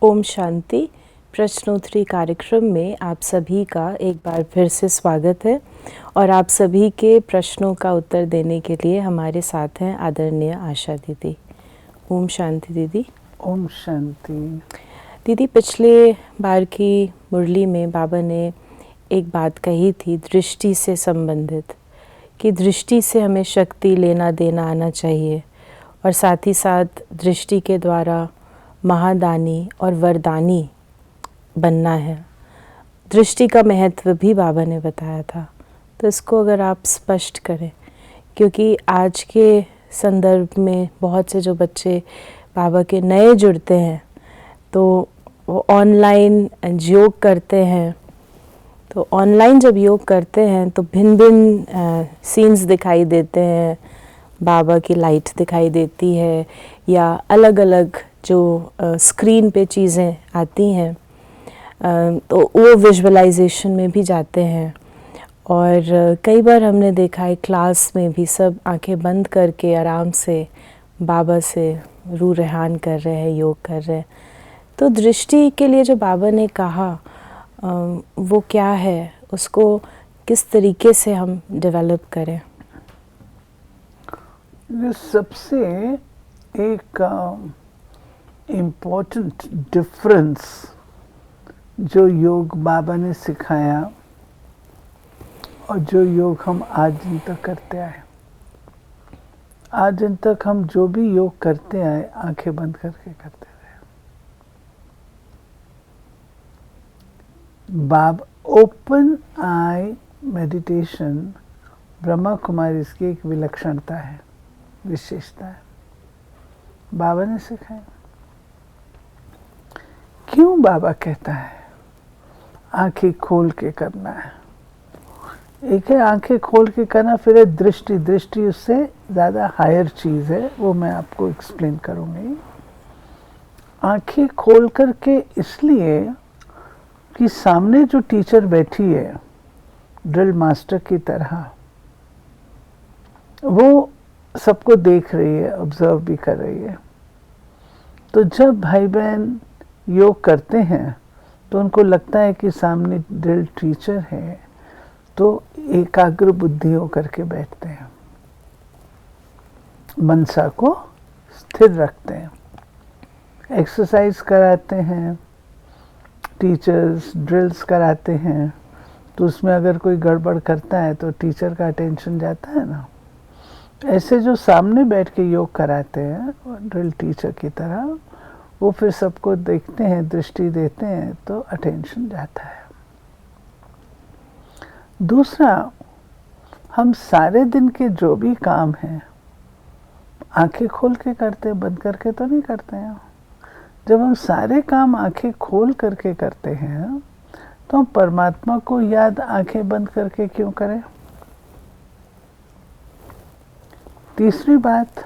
ओम शांति। प्रश्नोत्तरी कार्यक्रम में आप सभी का एक बार फिर से स्वागत है और आप सभी के प्रश्नों का उत्तर देने के लिए हमारे साथ हैं आदरणीय आशा दीदी। ओम शांति दीदी। ओम शांति। दीदी, पिछले बार की मुरली में बाबा ने एक बात कही थी दृष्टि से संबंधित, कि दृष्टि से हमें शक्ति लेना देना आना चाहिए और साथ ही साथ दृष्टि के द्वारा महादानी और वरदानी बनना है। दृष्टि का महत्व भी बाबा ने बताया था, तो इसको अगर आप स्पष्ट करें, क्योंकि आज के संदर्भ में बहुत से जो बच्चे बाबा के नए जुड़ते हैं तो वो ऑनलाइन योग करते हैं, तो ऑनलाइन जब योग करते हैं तो भिन्न भिन्न सीन्स दिखाई देते हैं, बाबा की लाइट दिखाई देती है या अलग अलग जो स्क्रीन पे चीज़ें आती हैं, तो वो विजुअलाइजेशन में भी जाते हैं। और कई बार हमने देखा है क्लास में भी सब आंखें बंद करके आराम से बाबा से रूह रेहान कर रहे हैं, योग कर रहे हैं। तो दृष्टि के लिए जो बाबा ने कहा वो क्या है, उसको किस तरीके से हम डेवलप करें? सबसे एक इम्पोर्टेंट डिफरेंस जो योग बाबा ने सिखाया और जो योग हम आज दिन तक करते आए, आज दिन तक हम जो भी योग करते आए आंखें बंद करके करते रहे। ओपन आई मेडिटेशन ब्रह्मा कुमारी इसकी एक विलक्षणता है, विशेषता है, बाबा ने सिखाया। क्यों बाबा कहता है आंखें खोल के करना है? एक है आंखें खोल के करना, फिर है दृष्टि। दृष्टि उससे ज़्यादा हायर चीज़ है, वो मैं आपको एक्सप्लेन करूँगी। आंखें खोल करके इसलिए कि सामने जो टीचर बैठी है ड्रिल मास्टर की तरह, वो सबको देख रही है, ऑब्जर्व भी कर रही है। तो जब भाई बहन योग करते हैं तो उनको लगता है कि सामने ड्रिल टीचर है, तो एकाग्र बुद्धि होकर के बैठते हैं, मनसा को स्थिर रखते हैं। एक्सरसाइज कराते हैं टीचर्स, ड्रिल्स कराते हैं, तो उसमें अगर कोई गड़बड़ करता है तो टीचर का अटेंशन जाता है ना। ऐसे जो सामने बैठ के योग कराते हैं ड्रिल टीचर की तरह, वो फिर सबको देखते हैं, दृष्टि देते हैं, तो अटेंशन जाता है। दूसरा, हम सारे दिन के जो भी काम हैं आंखें खोल के करते, बंद करके तो नहीं करते हैं। जब हम सारे काम आंखें खोल करके करते हैं तो हम परमात्मा को याद आंखें बंद करके क्यों करें? तीसरी बात,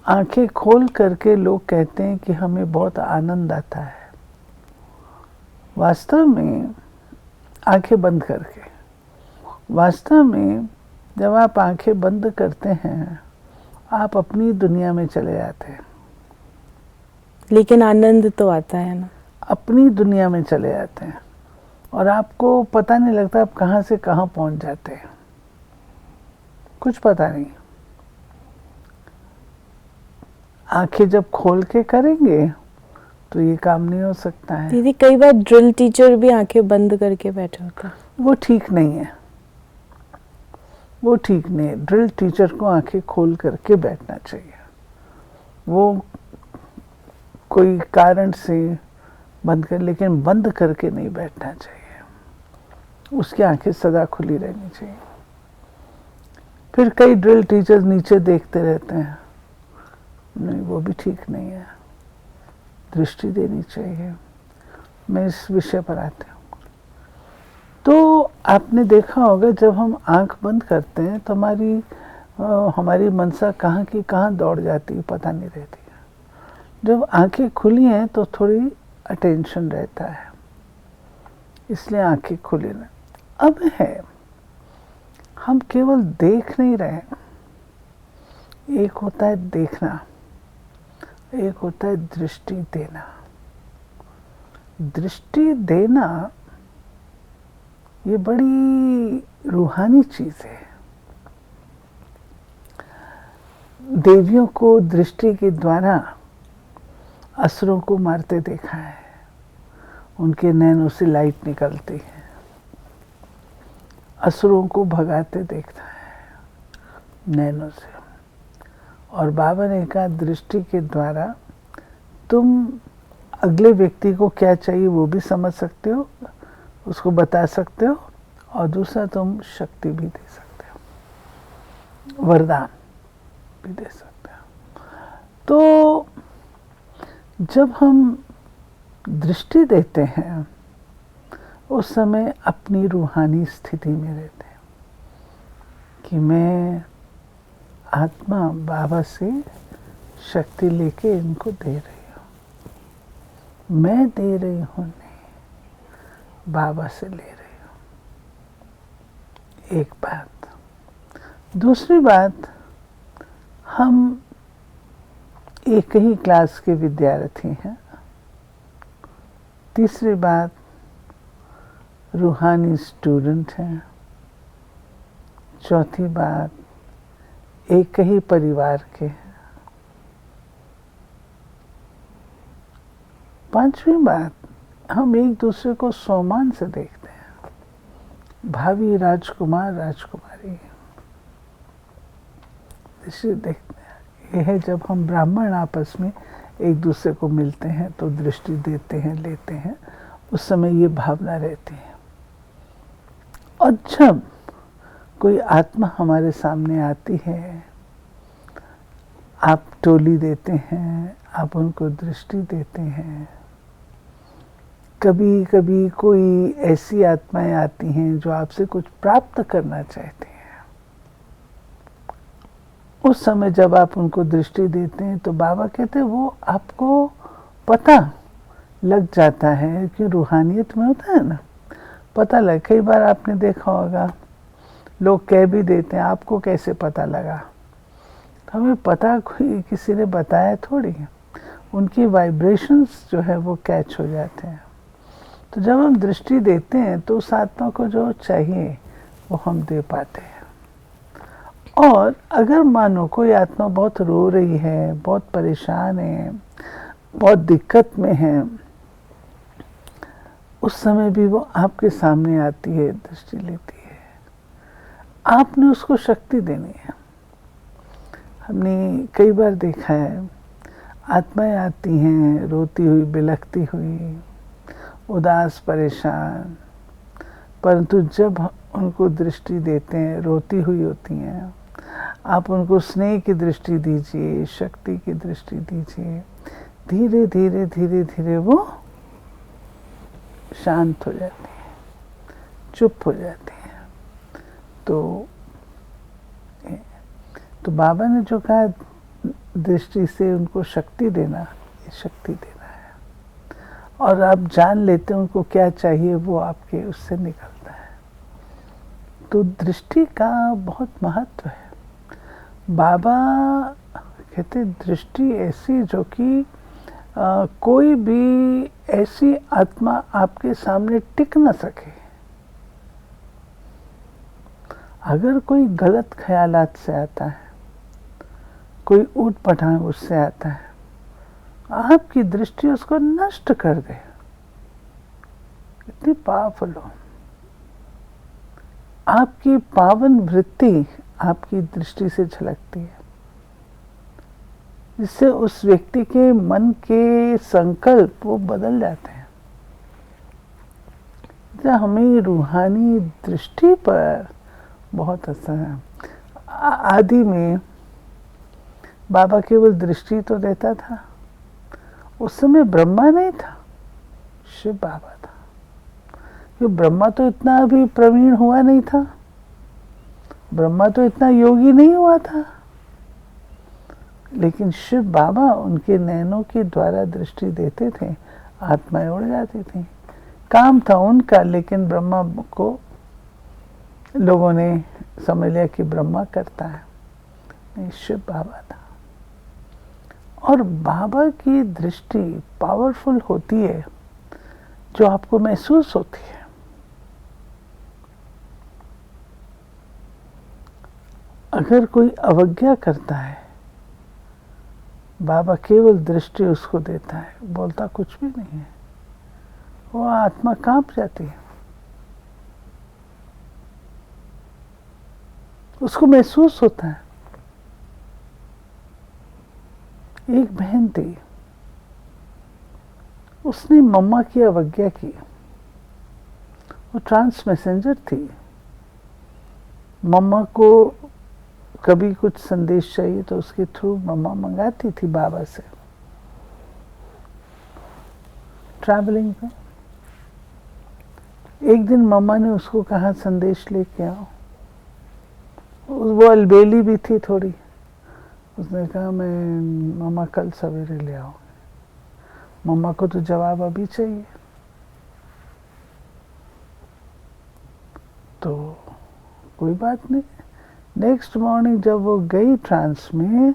आंखें खोल करके लोग कहते हैं कि हमें बहुत आनंद आता है। वास्तव में आंखें बंद करके, वास्तव में जब आप आंखें बंद करते हैं आप अपनी दुनिया में चले जाते हैं। लेकिन आनंद तो आता है ना। अपनी दुनिया में चले जाते हैं और आपको पता नहीं लगता आप कहाँ से कहाँ पहुँच जाते हैं, कुछ पता नहीं। आंखें जब खोल के करेंगे तो ये काम नहीं हो सकता है। दीदी, कई बार ड्रिल टीचर भी आंखें बंद करके बैठे होते हैं। वो ठीक नहीं है, वो ठीक नहीं है। ड्रिल टीचर को आंखें खोल करके बैठना चाहिए। वो कोई कारण से बंद कर, लेकिन बंद करके नहीं बैठना चाहिए। उसकी आंखें सदा खुली रहनी चाहिए। फिर कई ड्रिल टीचर्स नीचे देखते रहते हैं, नहीं, वो भी ठीक नहीं है। दृष्टि देनी चाहिए। मैं इस विषय पर आती हूँ। तो आपने देखा होगा जब हम आंख बंद करते हैं तो हमारी मनसा कहाँ की कहाँ दौड़ जाती है, पता नहीं रहती है। जब आंखें खुली हैं तो थोड़ी अटेंशन रहता है, इसलिए आंखें खुली ना। अब है, हम केवल देख नहीं रहे। एक होता है देखना, एक होता है दृष्टि देना। दृष्टि देना ये बड़ी रूहानी चीज है। देवियों को दृष्टि के द्वारा असुरों को मारते देखा है, उनके नैनों से लाइट निकलती है, असुरों को भगाते देखता है नैनों से। और बाबा ने कहा दृष्टि के द्वारा तुम अगले व्यक्ति को क्या चाहिए वो भी समझ सकते हो, उसको बता सकते हो, और दूसरा तुम शक्ति भी दे सकते हो, वरदान भी दे सकते हो। तो जब हम दृष्टि देते हैं उस समय अपनी रूहानी स्थिति में रहते हैं कि मैं आत्मा बाबा से शक्ति लेके इनको दे रही हूँ, मैं दे रही हूँ नहीं, बाबा से ले रही हूँ। एक बात। दूसरी बात, हम एक ही क्लास के विद्यार्थी हैं। तीसरी बात, रूहानी स्टूडेंट हैं। चौथी बात, एक ही परिवार के हैं। पांचवी बात, हम एक दूसरे को सम्मान से देखते हैं, भावी राजकुमार राजकुमारी इसे देखते हैं। यह है जब हम ब्राह्मण आपस में एक दूसरे को मिलते हैं तो दृष्टि देते हैं, लेते हैं, उस समय ये भावना रहती है। और जब कोई आत्मा हमारे सामने आती है, आप टोली देते हैं, आप उनको दृष्टि देते हैं। कभी कभी कोई ऐसी आत्माएं आती हैं जो आपसे कुछ प्राप्त करना चाहती हैं। उस समय जब आप उनको दृष्टि देते हैं तो बाबा कहते हैं वो आपको पता लग जाता है कि रूहानियत में होता है ना, पता लग। कई बार आपने देखा होगा लोग कह भी देते हैं आपको कैसे पता लगा, तो हमें पता कोई किसी ने बताया थोड़ी है, उनकी वाइब्रेशंस जो है वो कैच हो जाते हैं। तो जब हम दृष्टि देते हैं तो उस आत्मा को जो चाहिए वो हम दे पाते हैं। और अगर मानो कोई आत्मा बहुत रो रही है, बहुत परेशान है, बहुत दिक्कत में है, उस समय भी वो आपके सामने आती है, दृष्टि लेती है, आपने उसको शक्ति देनी है। हमने कई बार देखा है आत्माएं आती हैं रोती हुई, बिलखती हुई, उदास, परेशान, परंतु जब उनको दृष्टि देते हैं रोती हुई होती हैं, आप उनको स्नेह की दृष्टि दीजिए, शक्ति की दृष्टि दीजिए, धीरे धीरे धीरे धीरे वो शांत हो जाती है, चुप हो जाती है। तो बाबा ने जो कहा दृष्टि से उनको शक्ति देना, ये शक्ति देना है। और आप जान लेते हैं उनको क्या चाहिए, वो आपके उससे निकलता है। तो दृष्टि का बहुत महत्व है। बाबा कहते दृष्टि ऐसी जो कि कोई भी ऐसी आत्मा आपके सामने टिक न सके। अगर कोई गलत ख्यालात से आता है, कोई ऊट पटांग उससे आता है, आपकी दृष्टि उसको नष्ट कर दे, इतनी पावरफुल हो। आपकी पावन वृत्ति आपकी दृष्टि से झलकती है, जिससे उस व्यक्ति के मन के संकल्प वो बदल जाते हैं। तो हमें रूहानी दृष्टि पर बहुत असर है। आदि में बाबा केवल दृष्टि तो देता था, उस समय ब्रह्मा नहीं था, शिव बाबा था। क्योंकि ब्रह्मा तो इतना अभी प्रवीण हुआ नहीं था, ब्रह्मा तो इतना योगी नहीं हुआ था, लेकिन शिव बाबा उनके नैनों के द्वारा दृष्टि देते थे, आत्माएं उड़ जाती थी। काम था उनका, लेकिन ब्रह्मा को लोगों ने समझ लिया कि ब्रह्मा करता है, नहीं, शिव बाबा था। और बाबा की दृष्टि पावरफुल होती है जो आपको महसूस होती है, अगर कोई अवज्ञा करता है, बाबा केवल दृष्टि उसको देता है, बोलता कुछ भी नहीं है, वो आत्मा कांप जाती है, उसको महसूस होता है। एक बहन थी, उसने मम्मा की अवज्ञा की, वो ट्रांस मैसेंजर थी, मम्मा को कभी कुछ संदेश चाहिए तो उसके थ्रू मम्मा मंगाती थी बाबा से ट्रैवलिंग पे। एक दिन मम्मा ने उसको कहा संदेश लेके आओ, वो अलबेली भी थी थोड़ी, उसने कहा मैं मम्मा कल सवेरे ले आऊंगी, मम्मा को तो जवाब अभी चाहिए। तो कोई बात नहीं, नेक्स्ट मॉर्निंग जब वो गई ट्रांस में,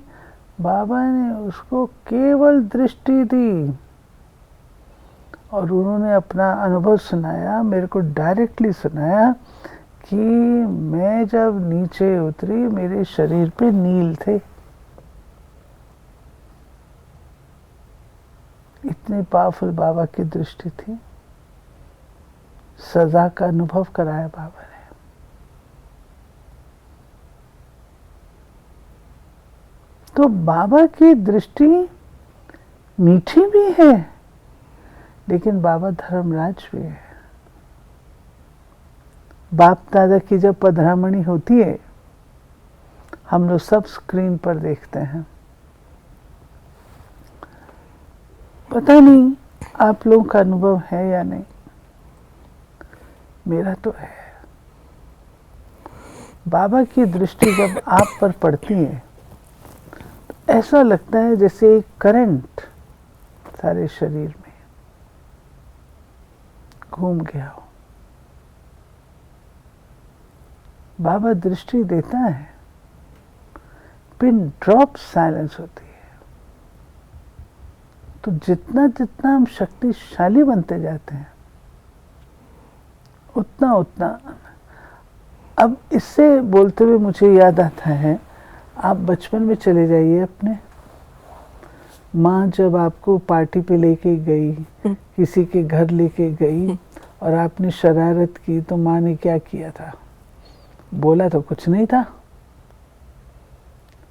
बाबा ने उसको केवल दृष्टि दी और उन्होंने अपना अनुभव सुनाया, मेरे को डायरेक्टली सुनाया कि मैं जब नीचे उतरी मेरे शरीर पे नील थे। इतनी पावरफुल बाबा की दृष्टि थी। सजा का अनुभव कराया बाबा ने। तो बाबा की दृष्टि मीठी भी है, लेकिन बाबा धर्मराज भी है। बाप दादा की जब पधरामणी होती है, हम लोग सब स्क्रीन पर देखते हैं। पता नहीं आप लोगों का अनुभव है या नहीं, मेरा तो है। बाबा की दृष्टि जब आप पर पड़ती है तो ऐसा लगता है जैसे एक करंट सारे शरीर में घूम गया हो। बाबा दृष्टि देता है, पिन ड्रॉप साइलेंस होती है। तो जितना जितना हम शक्तिशाली बनते जाते हैं, उतना उतना। अब इससे बोलते हुए मुझे याद आता है, आप बचपन में चले जाइए अपने। माँ जब आपको पार्टी पे लेके गई, किसी के घर लेके गई और आपने शरारत की, तो माँ ने क्या किया था? बोला तो कुछ नहीं था,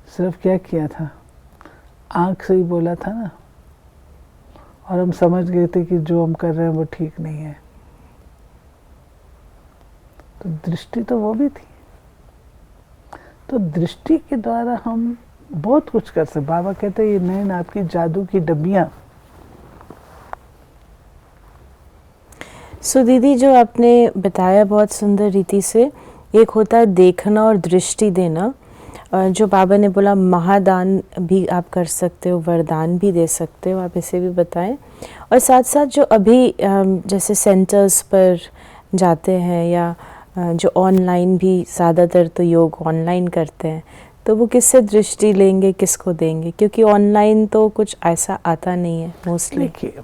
सिर्फ क्या किया था? आंख से ही बोला था ना। और हम समझ गए थे कि जो हम कर रहे हैं वो ठीक नहीं है। तो दृष्टि तो वो भी थी। तो दृष्टि के द्वारा हम बहुत कुछ कर सकते। बाबा कहते हैं ये नैन आपकी जादू की डब्बियां। सो दीदी, जो आपने बताया बहुत सुंदर रीति से, एक होता है देखना और दृष्टि देना। जो बाबा ने बोला महादान भी आप कर सकते हो, वरदान भी दे सकते हो, आप इसे भी बताएं। और साथ साथ जो अभी जैसे सेंटर्स पर जाते हैं या जो ऑनलाइन भी, ज़्यादातर तो योग ऑनलाइन करते हैं, तो वो किससे दृष्टि लेंगे, किसको देंगे? क्योंकि ऑनलाइन तो कुछ ऐसा आता नहीं है मोस्टली। देखिए,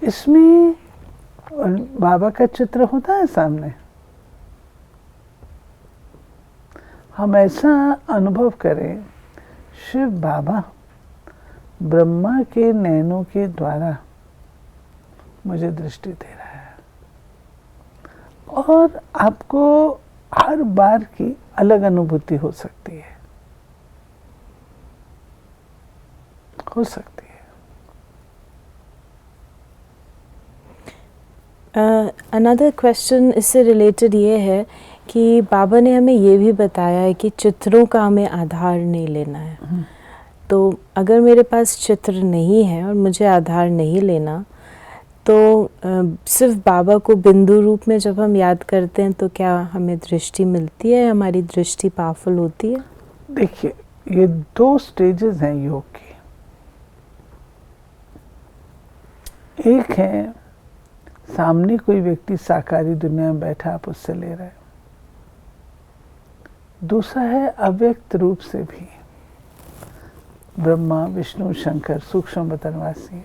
इसमें बाबा का चित्र होता है सामने। हम ऐसा अनुभव करें, शिव बाबा ब्रह्मा के नैनों के द्वारा मुझे दृष्टि दे रहा है, और आपको हर बार की अलग अनुभूति हो सकती है, हो सकती है। अनदर क्वेश्चन इससे रिलेटेड ये है कि बाबा ने हमें ये भी बताया है कि चित्रों का हमें आधार नहीं लेना है। तो अगर मेरे पास चित्र नहीं है और मुझे आधार नहीं लेना, तो सिर्फ बाबा को बिंदु रूप में जब हम याद करते हैं, तो क्या हमें दृष्टि मिलती है, हमारी दृष्टि पावरफुल होती है? देखिए, ये 2 स्टेजेस हैं योग की। एक है सामने कोई व्यक्ति साकारी दुनिया में बैठा, आप उससे ले रहे हैं। दूसरा है अव्यक्त रूप से भी ब्रह्मा, विष्णु, शंकर, सूक्ष्म वतनवासी,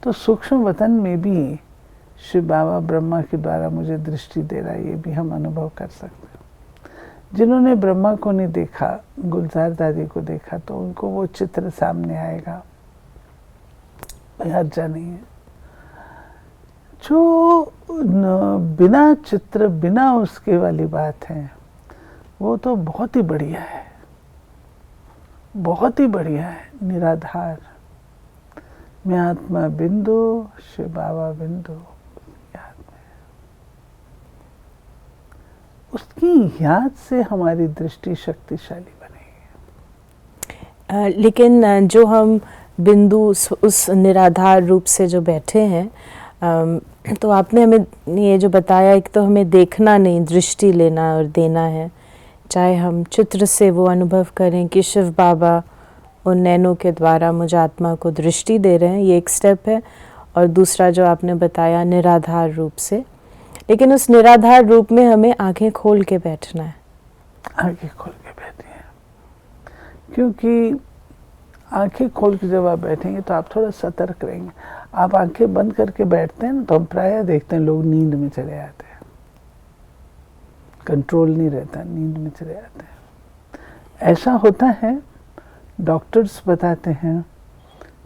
तो सूक्ष्म वतन में भी शिव बाबा ब्रह्मा के द्वारा मुझे दृष्टि दे रहा है, ये भी हम अनुभव कर सकते हैं। जिन्होंने ब्रह्मा को नहीं देखा, गुलजार दादी को देखा, तो उनको वो चित्र सामने आएगा, हर्जा नहीं है। जो बिना चित्र बिना उसके वाली बात है, वो तो बहुत ही बढ़िया है, बहुत ही बढ़िया है। निराधार, मैं आत्मा बिंदु, शिव बाबा बिंदु, याद में। उसकी याद से हमारी दृष्टि शक्तिशाली बनेगी। लेकिन जो हम बिंदु उस निराधार रूप से जो बैठे हैं, तो आपने हमें ये जो बताया, एक तो हमें देखना नहीं, दृष्टि लेना और देना है। चाहे हम चित्र से वो अनुभव करें कि शिव बाबा उन नैनों के द्वारा मुझे आत्मा को दृष्टि दे रहे हैं, ये एक स्टेप है। और दूसरा जो आपने बताया निराधार रूप से, लेकिन उस निराधार रूप में हमें आंखें खोल के बैठना है। आंखें खोल के बैठिए, क्योंकि आंखें खोल के जब आप बैठेंगे तो आप थोड़ा सतर्क रहेंगे। आप आंखें बंद करके बैठते हैं ना, तो हम प्रायः देखते हैं लोग नींद में चले जाते हैं, कंट्रोल नहीं रहता, नींद में चले जाते हैं। ऐसा होता है, डॉक्टर्स बताते हैं,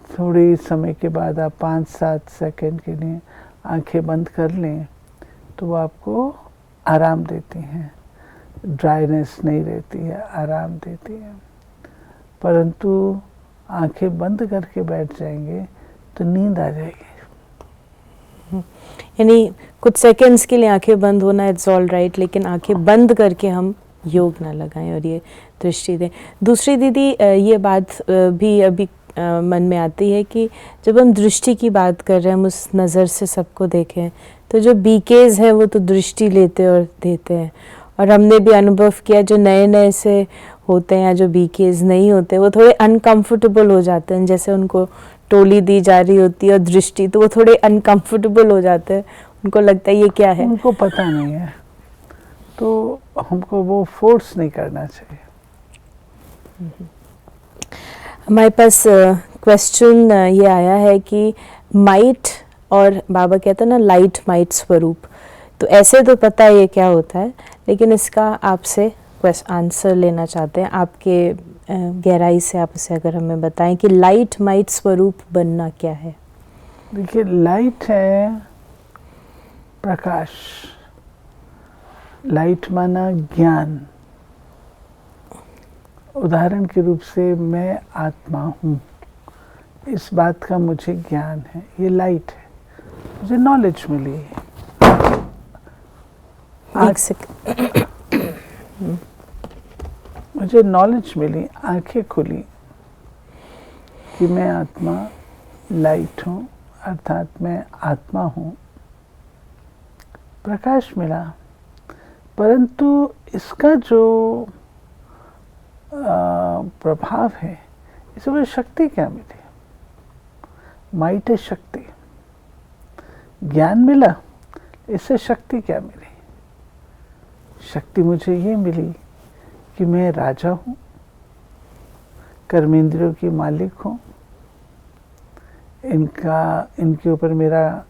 थोड़े समय के बाद आप 5-7 सेकंड के लिए आंखें बंद कर लें तो वो आपको आराम देती हैं, ड्राइनेस नहीं रहती है, आराम देती है। परंतु आंखें बंद करके बैठ जाएंगे तो नींद आ जाएगी। यानी कुछ सेकंड्स के लिए आंखें बंद होना इट्स ऑल राइट, लेकिन आंखें बंद करके हम योग ना लगाएं और ये दृष्टि दें। दूसरी दीदी, ये बात भी अभी मन में आती है कि जब हम दृष्टि की बात कर रहे हैं, हम उस नज़र से सबको देखें, तो जो बीकेज है वो तो दृष्टि लेते और देते हैं। और हमने भी अनुभव किया, जो नए नए से होते हैं या जो बीकेज नहीं होते, वो थोड़े अनकंफर्टेबल हो जाते हैं। जैसे उनको टोली दी जा रही होती है और दृष्टि, तो वो थोड़े अनकंफर्टेबल हो जाते हैं, उनको लगता है ये क्या है। उनको पता नहीं है, तो हमको वो फोर्स नहीं करना चाहिए। हमारे पास क्वेश्चन ये आया है कि माइट, और बाबा कहते हैं ना लाइट माइट स्वरूप, तो ऐसे तो पता है ये क्या होता है, लेकिन इसका आपसे आंसर लेना चाहते हैं। आपके गहराई से आप उसे अगर हमें बताएं कि लाइट माइट स्वरूप बनना क्या है। देखिए, लाइट है प्रकाश, लाइट माना ज्ञान। उदाहरण के रूप से मैं आत्मा हूँ, इस बात का मुझे ज्ञान है, ये लाइट है, मुझे नॉलेज मिली। मुझे नॉलेज मिली, आंखें खुली कि मैं आत्मा लाइट हूँ, अर्थात मैं आत्मा हूँ, प्रकाश मिला। परंतु इसका जो प्रभाव है, इसमें शक्ति क्या मिली? माइट है शक्ति, ज्ञान मिला, इससे शक्ति क्या मिली? शक्ति मुझे ये मिली कि मैं राजा हूँ, कर्मेंद्रियों की मालिक हूँ, इनके ऊपर मेरा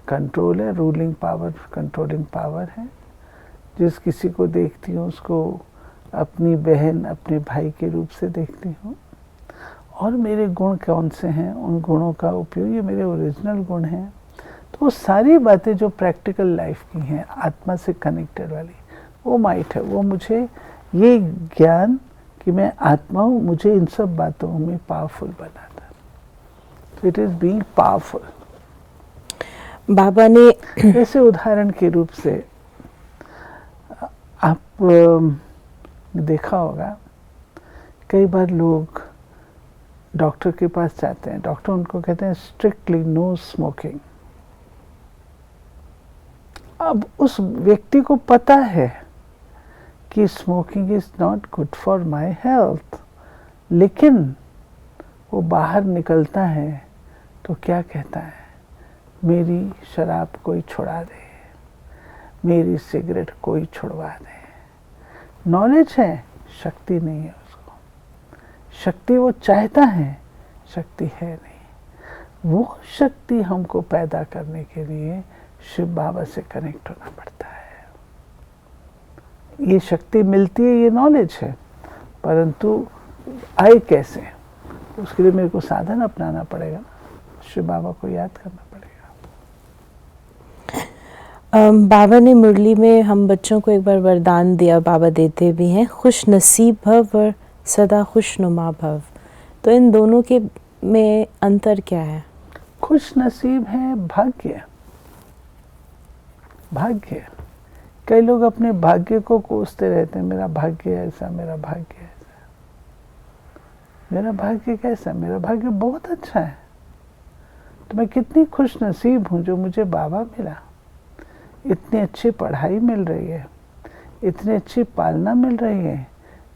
कंट्रोल है, रूलिंग पावर, कंट्रोलिंग पावर है। जिस किसी को देखती हूँ उसको अपनी बहन, अपने भाई के रूप से देखती हूँ। और मेरे गुण कौन से हैं, उन गुणों का उपयोग, ये मेरे ओरिजिनल गुण हैं। तो वो सारी बातें जो प्रैक्टिकल लाइफ की हैं, आत्मा से कनेक्टेड वाली, वो माइट है। वो मुझे ये ज्ञान कि मैं आत्मा हूँ, मुझे इन सब बातों में पावरफुल बनाता है। तो इट इज़ बीइंग पावरफुल। बाबा ने ऐसे उदाहरण के रूप से आप देखा होगा, कई बार लोग डॉक्टर के पास जाते हैं, डॉक्टर उनको कहते हैं स्ट्रिक्टली नो स्मोकिंग। अब उस व्यक्ति को पता है कि smoking is not good for my health, लेकिन वो बाहर निकलता है तो क्या कहता है, मेरी शराब कोई छुड़ा दे, मेरी सिगरेट कोई छुड़वा दे। नॉलेज है, शक्ति नहीं है उसको। शक्ति वो चाहता है, शक्ति है नहीं। वो शक्ति हमको पैदा करने के लिए शिव बाबा से कनेक्ट होना पड़ता है। ये शक्ति मिलती है, ये नॉलेज है, परंतु आए कैसे, उसके लिए मेरे को साधन अपनाना पड़ेगा, शिव बाबा को याद करना पड़ेगा। बाबा ने मुरली में हम बच्चों को एक बार वरदान दिया, बाबा देते भी हैं, खुश नसीब भव और सदा खुशनुमा भव। तो इन दोनों के में अंतर क्या है? खुश नसीब है भाग्य। भाग्य, कई लोग अपने भाग्य को कोसते रहते हैं, मेरा भाग्य ऐसा, मेरा भाग्य ऐसा। मेरा भाग्य कैसा? मेरा भाग्य बहुत अच्छा है। तो मैं कितनी खुश नसीब हूँ जो मुझे बाबा मिला। इतनी अच्छी पढ़ाई मिल रही है, इतनी अच्छी पालना मिल रही है,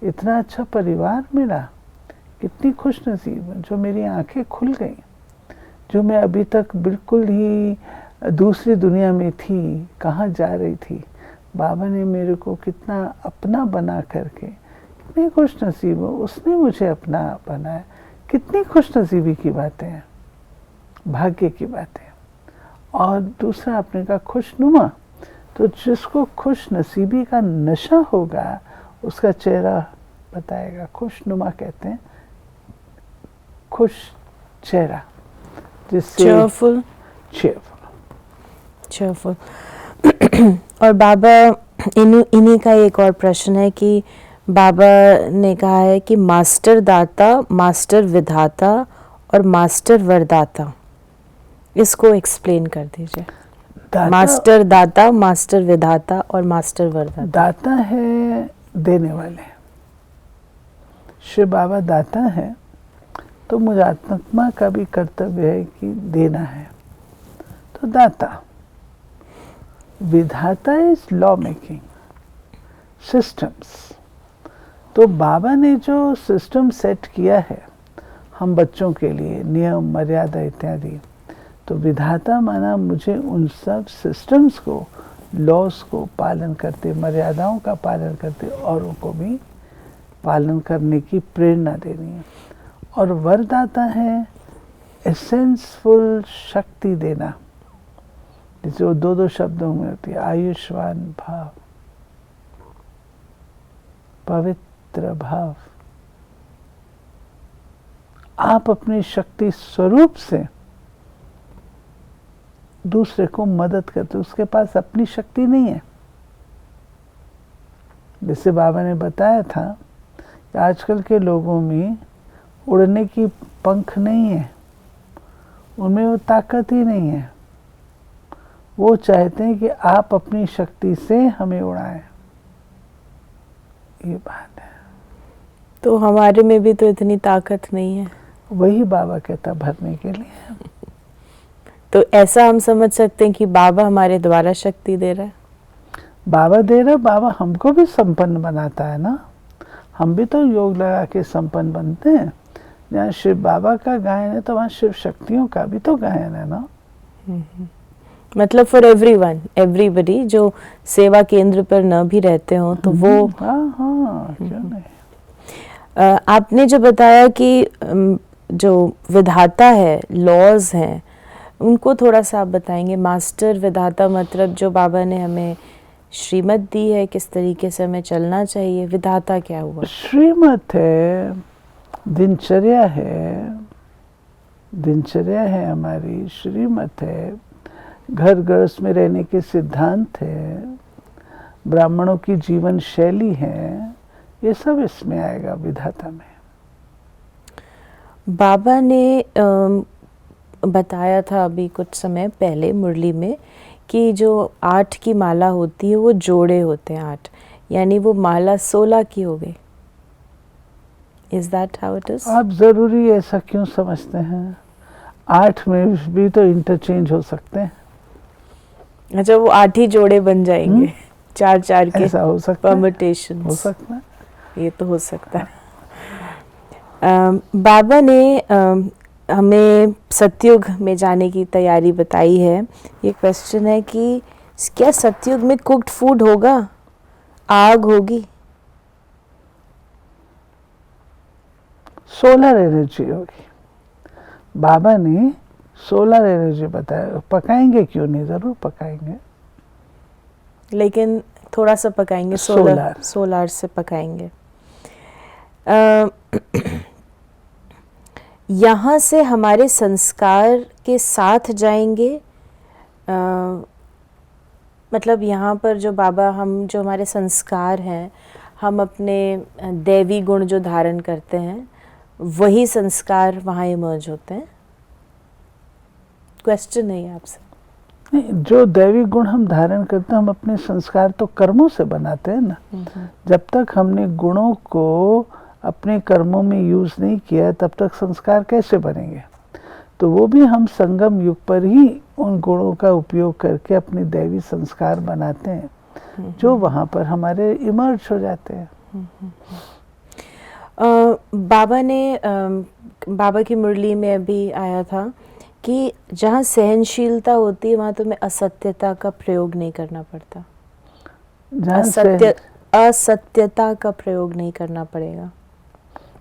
इतना अच्छा परिवार मिला। कितनी खुश नसीब हूँ जो मेरी आंखें खुल गई, जो मैं अभी तक बिल्कुल ही दूसरी दुनिया में थी, कहाँ जा रही थी, बाबा ने मेरे को कितना अपना बना करके, कितनी खुश नसीब हूँ, उसने मुझे अपना बनाया। कितनी खुश नसीबी की बातें हैं, भाग्य की बातें। और दूसरा आपने कहा खुशनुमा, तो जिसको खुश नसीबी का नशा होगा उसका चेहरा बताएगा। खुशनुमा कहते हैं खुश चेहरा, जिससे चेयरफुल। चेयरफुल। और बाबा इन्हीं का एक और प्रश्न है कि बाबा ने कहा है कि मास्टर दाता, मास्टर विधाता और मास्टर वरदाता, इसको एक्सप्लेन कर दीजिए। मास्टर दाता, मास्टर विधाता और मास्टर वरदाता। दाता है देने वाले, शिव बाबा दाता है, तो मुझे आत्मा का भी कर्तव्य है कि देना है, तो दाता। विधाता इज लॉ मेकिंग, सिस्टम्स। तो बाबा ने जो सिस्टम सेट किया है हम बच्चों के लिए, नियम मर्यादा इत्यादि, तो विधाता माना मुझे उन सब सिस्टम्स को, लॉस को पालन करते, मर्यादाओं का पालन करते औरों को भी पालन करने की प्रेरणा देनी है। और वरदाता है एसेंसफुल शक्ति देना, जो दो शब्दों में होती है, आयुष्मान भाव, पवित्र भाव। आप अपनी शक्ति स्वरूप से दूसरे को मदद करते, उसके पास अपनी शक्ति नहीं है। जैसे बाबा ने बताया था कि आजकल के लोगों में उड़ने की पंख नहीं है, उनमें वो ताकत ही नहीं है। वो चाहते हैं कि आप अपनी शक्ति से हमें उड़ाएं। ये बात है। तो हमारे में भी तो इतनी ताकत नहीं है। वही बाबा कहता भरने के लिए। तो ऐसा हम समझ सकते हैं कि बाबा हमारे द्वारा शक्ति दे रहा है। बाबा दे रहा, बाबा हमको भी संपन्न बनाता है ना। हम भी तो योग लगा के संपन्न बनते हैं। जहाँ शिव बाबा का गायन है तो वहाँ शिव शक्तियों का भी तो गायन है ना। मतलब फॉर एवरीवन, एवरीबडी जो सेवा केंद्र पर न भी रहते हो तो वो। हाँ, क्यों नहीं। आपने जो बताया कि जो विधाता है, लॉज हैं, उनको थोड़ा सा आप बताएंगे। मास्टर विधाता मतलब जो बाबा ने हमें श्रीमत दी है, किस तरीके से हमें चलना चाहिए। विधाता क्या हुआ? श्रीमत है, दिनचर्या है, दिनचर्या है हमारी, श्रीमत है, घर गृहस्थ में रहने के सिद्धांत है, ब्राह्मणों की जीवन शैली है, ये सब इसमें आएगा विधाता में। बाबा ने बताया था अभी कुछ समय पहले मुरली में कि जो 8 की माला होती है वो जोड़े होते हैं 8, यानी वो माला 16 की हो गई। Is that how it is? आप जरूरी ऐसा क्यों समझते हैं? 8 में भी तो इंटरचेंज हो सकते हैं। अच्छा, वो 8 ही जोड़े बन जाएंगे, 4-4 के। ऐसा हो सकता है, परम्यूटेशंस हो सकता है। ये तो हो सकता है। बाबा ने हमें सतयुग में जाने की तैयारी बताई है। ये क्वेश्चन है कि क्या सतयुग में कुक्ड फूड होगा, आग होगी? सोलर एनर्जी होगी। बाबा ने सोलर एनर्जी बताया, पकाएंगे क्यों नहीं, ज़रूर पकाएंगे, लेकिन थोड़ा सा पकाएंगे, सोलर से पकाएंगे। यहाँ से हमारे संस्कार के साथ जाएंगे, मतलब यहाँ पर जो बाबा, हम जो हमारे संस्कार हैं, हम अपने दैवी गुण जो धारण करते हैं, वही संस्कार वहाँ इमर्ज होते हैं। क्वेश्चन नहीं है आपसे। नहीं, जो दैवी गुण हम धारण करते हैं, हम अपने संस्कार तो कर्मों से बनाते हैं ना। जब तक हमने गुणों को अपने कर्मों में यूज नहीं किया, तब तक संस्कार कैसे बनेंगे? तो वो भी हम संगम युग पर ही उन गुणों का उपयोग करके अपने दैवी संस्कार बनाते हैं, जो वहाँ पर हमारे इमर्ज हो जाते हैं। बाबा ने बाबा की मुरली में अभी आया था कि जहाँ सहनशीलता होती है, वहाँ तुम्हें असत्यता का प्रयोग नहीं करना पड़ता। असत्यता का प्रयोग नहीं करना पड़ेगा।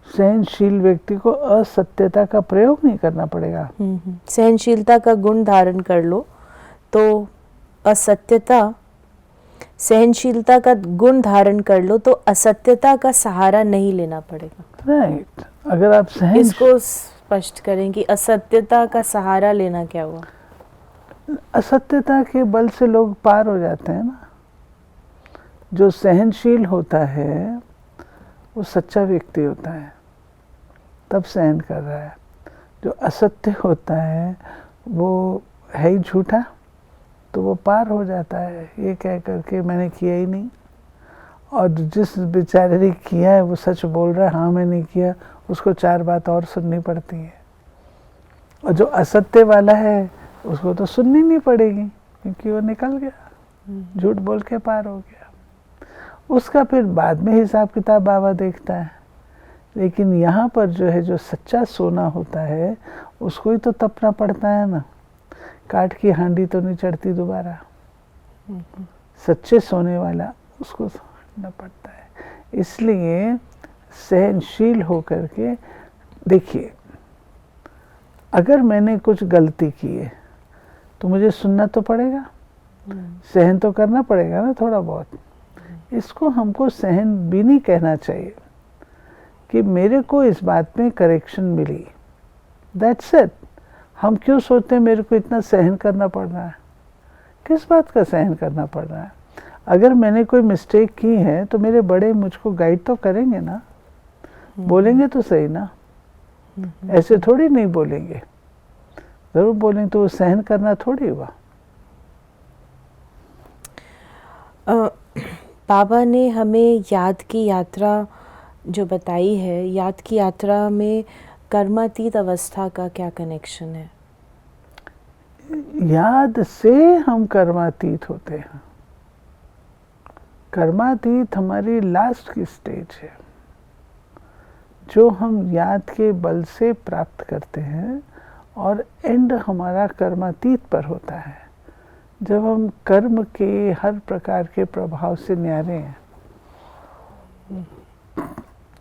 सहनशील व्यक्ति को असत्यता का प्रयोग नहीं करना पड़ेगा। सहनशीलता का गुण धारण कर लो तो असत्यता, सहनशीलता का गुण धारण कर लो तो असत्यता का सहारा नहीं लेना पड़ेगा। राइट। अगर आप इसको स्पष्ट करें कि असत्यता का सहारा लेना क्या हुआ? असत्यता के बल से लोग पार हो जाते हैं ना। जो सहनशील होता है वो सच्चा व्यक्ति होता है, तब सहन कर रहा है। जो असत्य होता है वो है ही झूठा, तो वो पार हो जाता है ये कह करके मैंने किया ही नहीं। और जिस बेचारे ने किया है वो सच बोल रहा है, हाँ मैंने किया, उसको 4 बात और सुननी पड़ती है। और जो असत्य वाला है उसको तो सुननी नहीं पड़ेगी, क्योंकि वो निकल गया, झूठ बोल के पार हो गया। उसका फिर बाद में हिसाब किताब बाबा देखता है। लेकिन यहाँ पर जो है, जो सच्चा सोना होता है, उसको ही तो तपना पड़ता है ना। काठ की हांडी तो नहीं चढ़ती दोबारा। सच्चे सोने वाला उसको समझना पड़ता है। इसलिए सहनशील होकर के देखिए, अगर मैंने कुछ गलती की है तो मुझे सुनना तो पड़ेगा, सहन तो करना पड़ेगा ना थोड़ा बहुत। इसको हमको सहन भी नहीं कहना चाहिए कि मेरे को इस बात में करेक्शन मिली, दैट्स इट। हम क्यों सोचते हैं मेरे को इतना सहन करना पड़ रहा है? किस बात का सहन करना पड़ रहा है? अगर मैंने कोई मिस्टेक की है तो मेरे बड़े मुझको गाइड तो करेंगे ना, बोलेंगे तो सही ना। ऐसे थोड़ी नहीं बोलेंगे, जरूर बोलेंगे, तो वो सहन करना थोड़ी हुआ। बाबा ने हमें याद की यात्रा जो बताई है, याद की यात्रा में कर्मातीत अवस्था का क्या कनेक्शन है? याद से हम कर्मातीत होते हैं। कर्मातीत हमारी लास्ट की स्टेज है, जो हम याद के बल से प्राप्त करते हैं, और एंड हमारा कर्मातीत पर होता है, जब हम कर्म के हर प्रकार के प्रभाव से न्यारे हैं।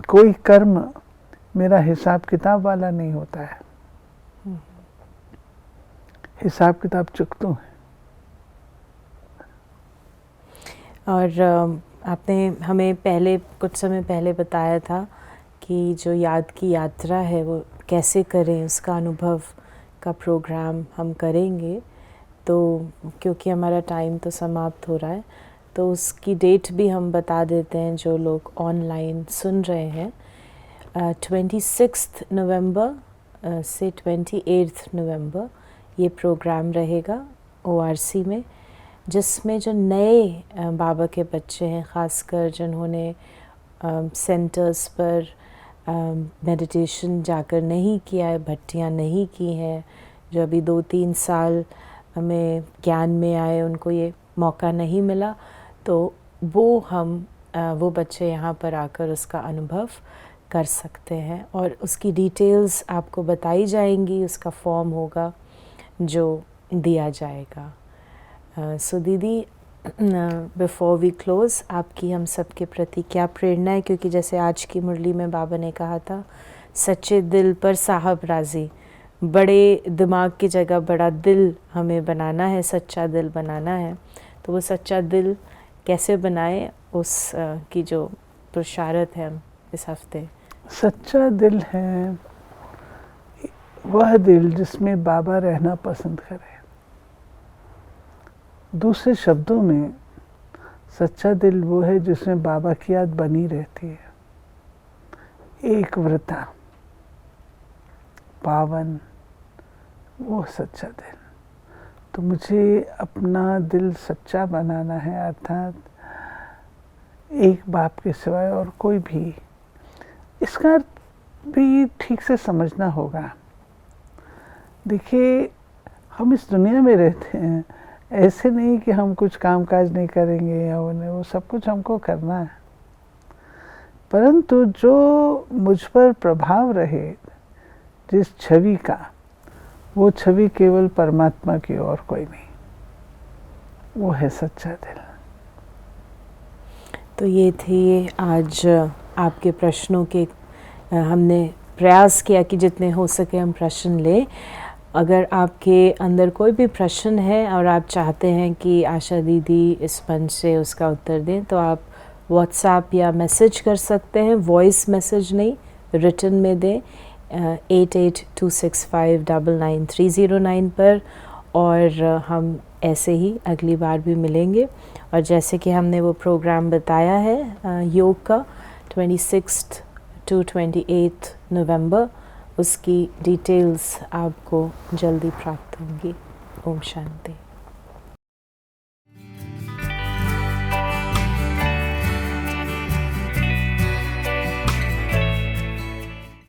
कोई कर्म मेरा हिसाब किताब वाला नहीं होता है, हिसाब किताब चुकतों है। और आपने हमें पहले कुछ समय पहले बताया था कि जो याद की यात्रा है वो कैसे करें, उसका अनुभव का प्रोग्राम हम करेंगे। तो क्योंकि हमारा टाइम तो समाप्त हो रहा है, तो उसकी डेट भी हम बता देते हैं जो लोग ऑनलाइन सुन रहे हैं। 26 नवंबर से 28 नवंबर ये प्रोग्राम रहेगा ORC में, जिसमें जो नए बाबा के बच्चे हैं, ख़ासकर जिन्होंने सेंटर्स पर मेडिटेशन जाकर नहीं किया है, भट्टियाँ नहीं की हैं, जो अभी 2-3 साल हमें ज्ञान में आए, उनको ये मौका नहीं मिला, तो वो बच्चे यहाँ पर आकर उसका अनुभव कर सकते हैं। और उसकी डिटेल्स आपको बताई जाएंगी, उसका फॉर्म होगा जो दिया जाएगा। सो दीदी, बिफोर वी क्लोज़, आपकी हम सब के प्रति क्या प्रेरणा है? क्योंकि जैसे आज की मुरली में बाबा ने कहा था, सच्चे दिल पर साहब राज़ी, बड़े दिमाग की जगह बड़ा दिल हमें बनाना है, सच्चा दिल बनाना है। तो वो सच्चा दिल कैसे बनाए, उस की जो पुरुषार्थ है इस हफ्ते। सच्चा दिल है वह दिल जिसमें बाबा रहना पसंद करे। दूसरे शब्दों में सच्चा दिल वो है जिसमें बाबा की याद बनी रहती है, एक व्रता पावन, वो सच्चा दिल। तो मुझे अपना दिल सच्चा बनाना है, अर्थात एक बाप के सिवाय और कोई भी। इसका भी ठीक से समझना होगा। देखिए, हम इस दुनिया में रहते हैं, ऐसे नहीं कि हम कुछ कामकाज नहीं करेंगे या उन्हें, वो सब कुछ हमको करना है, परंतु जो मुझ पर प्रभाव रहे जिस छवि का, वो छवि केवल परमात्मा की और कोई नहीं, वो है सच्चा दिल। तो ये थे आज आपके प्रश्नों के, हमने प्रयास किया कि जितने हो सके हम प्रश्न लें। अगर आपके अंदर कोई भी प्रश्न है और आप चाहते हैं कि आशा दीदी इस मंच से उसका उत्तर दें, तो आप व्हाट्सएप या मैसेज कर सकते हैं। वॉइस मैसेज नहीं, रिटन में दें 8826599309 पर, और हम ऐसे ही अगली बार भी मिलेंगे। और जैसे कि हमने वो प्रोग्राम बताया है योग का 26 to 28 नवंबर, उसकी डिटेल्स आपको जल्दी प्राप्त होंगी। ओम शांति।